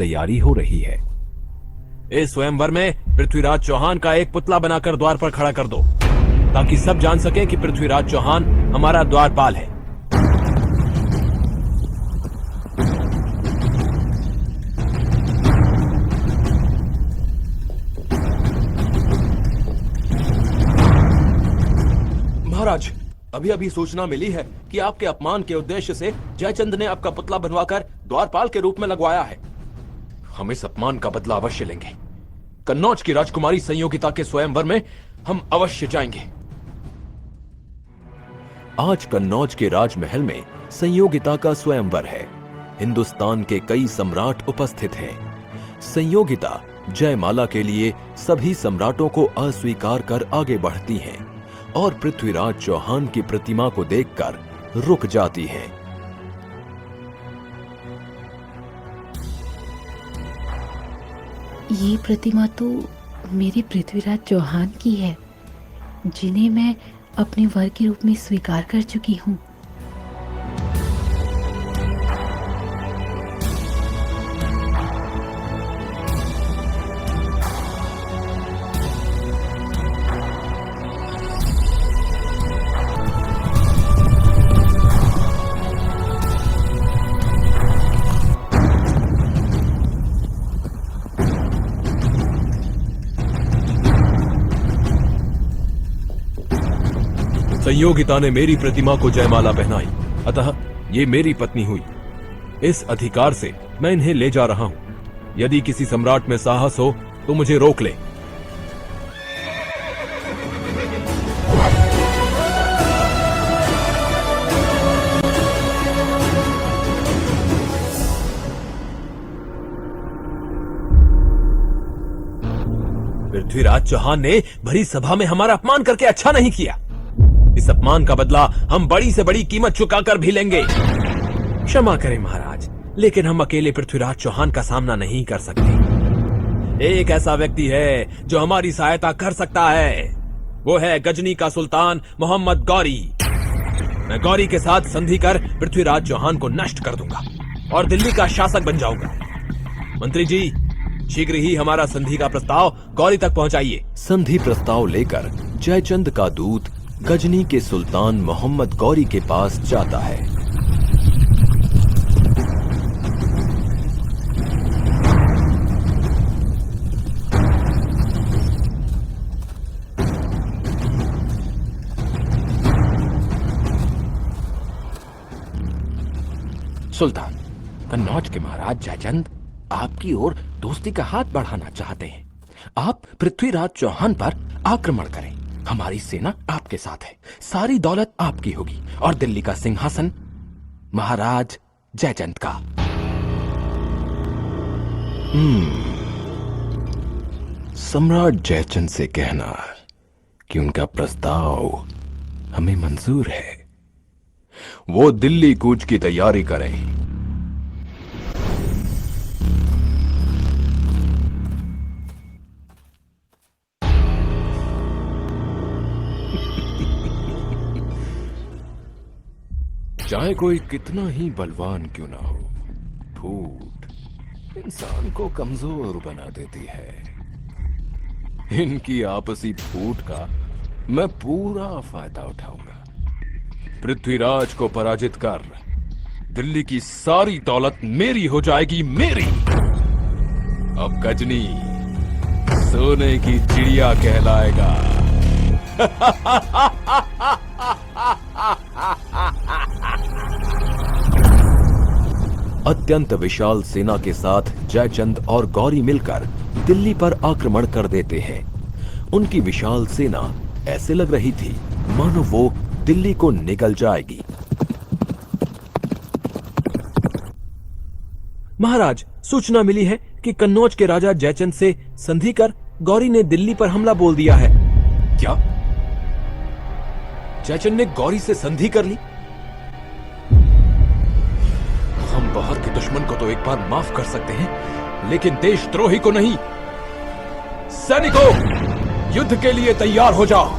तैयारी हो रही है। इस स्वयंवर में पृथ्वीराज चौहान का एक पुतला बनाकर द्वार पर खड़ा कर दो, ताकि सब जान सकें कि पृथ्वीराज चौहान हमारा द्वारपाल है। महाराज, अभी अभी सूचना मिली है कि आपके अपमान के उद्देश्य से जयचंद ने आपका पुतला बनवाकर द्वारपाल के रूप में लगवाया है। हम इस अपमान का बदला अवश्य लेंगे। कन्नौज की राजकुमारी संयोगिता के स्वयंवर में हम अवश्य जाएंगे। आज कन्नौज के राजमहल में संयोगिता का स्वयंवर है। हिंदुस्तान के कई सम्राट उपस्थित हैं। संयोगिता जयमाला के लिए सभी सम्राटों को अस्वीकार कर आगे बढ़ती हैं और पृथ्वीराज चौहान की प्रतिमा को देखकर रुक जाती हैं। ये प्रतिमा तो मेरे पृथ्वीराज चौहान की है, जिन्हें मैं अपने वर के रूप में स्वीकार कर चुकी हूँ। संयोगिता ने मेरी प्रतिमा को जयमाला पहनाई, अतः ये मेरी पत्नी हुई। इस अधिकार से मैं इन्हें ले जा रहा हूं। यदि किसी सम्राट में साहस हो तो मुझे रोक ले। पृथ्वीराज चौहान ने भरी सभा में हमारा अपमान करके अच्छा नहीं किया। इस अपमान का बदला हम बड़ी से बड़ी कीमत चुकाकर भी लेंगे। क्षमा करें महाराज, लेकिन हम अकेले पृथ्वीराज चौहान का सामना नहीं कर सकते। एक ऐसा व्यक्ति है जो हमारी सहायता कर सकता है। वो है गजनी का सुल्तान मोहम्मद गौरी। मैं गौरी के साथ संधि कर पृथ्वीराज चौहान को नष्ट कर दूंगा और दिल्ली का शासक बन जाऊंगा। मंत्री जी, शीघ्र ही हमारा संधि का प्रस्ताव गौरी तक पहुंचाइए। संधि प्रस्ताव लेकर जयचंद का दूत गजनी के सुल्तान मोहम्मद गौरी के पास जाता है। सुल्तान, कन्नौज के महाराज जयचंद आपकी ओर दोस्ती का हाथ बढ़ाना चाहते हैं। आप पृथ्वीराज चौहान पर आक्रमण करें। हमारी सेना आपके साथ है। सारी दौलत आपकी होगी और दिल्ली का सिंहासन महाराज जयचंद का। सम्राट जयचंद से कहना कि उनका प्रस्ताव हमें मंजूर है। वो दिल्ली कूच की तैयारी करें। चाहे कोई कितना ही बलवान क्यों ना हो, फूट इंसान को कमजोर बना देती है। इनकी आपसी फूट का मैं पूरा फायदा उठाऊंगा। पृथ्वीराज को पराजित कर दिल्ली की सारी दौलत मेरी हो जाएगी, मेरी। अब गजनी सोने की चिड़िया कहलाएगा। अत्यंत विशाल सेना के साथ जयचंद और गौरी मिलकर दिल्ली पर आक्रमण कर देते हैं। उनकी विशाल सेना ऐसे लग रही थी मानो वो दिल्ली को निगल जाएगी। महाराज, सूचना मिली है कि कन्नौज के राजा जयचंद से संधि कर गौरी ने दिल्ली पर हमला बोल दिया है। क्या जयचंद ने गौरी से संधि कर ली? हम बाहर के दुश्मन को तो एक बार माफ कर सकते हैं, लेकिन देशद्रोही को नहीं। सैनिकों, युद्ध के लिए तैयार हो जाओ।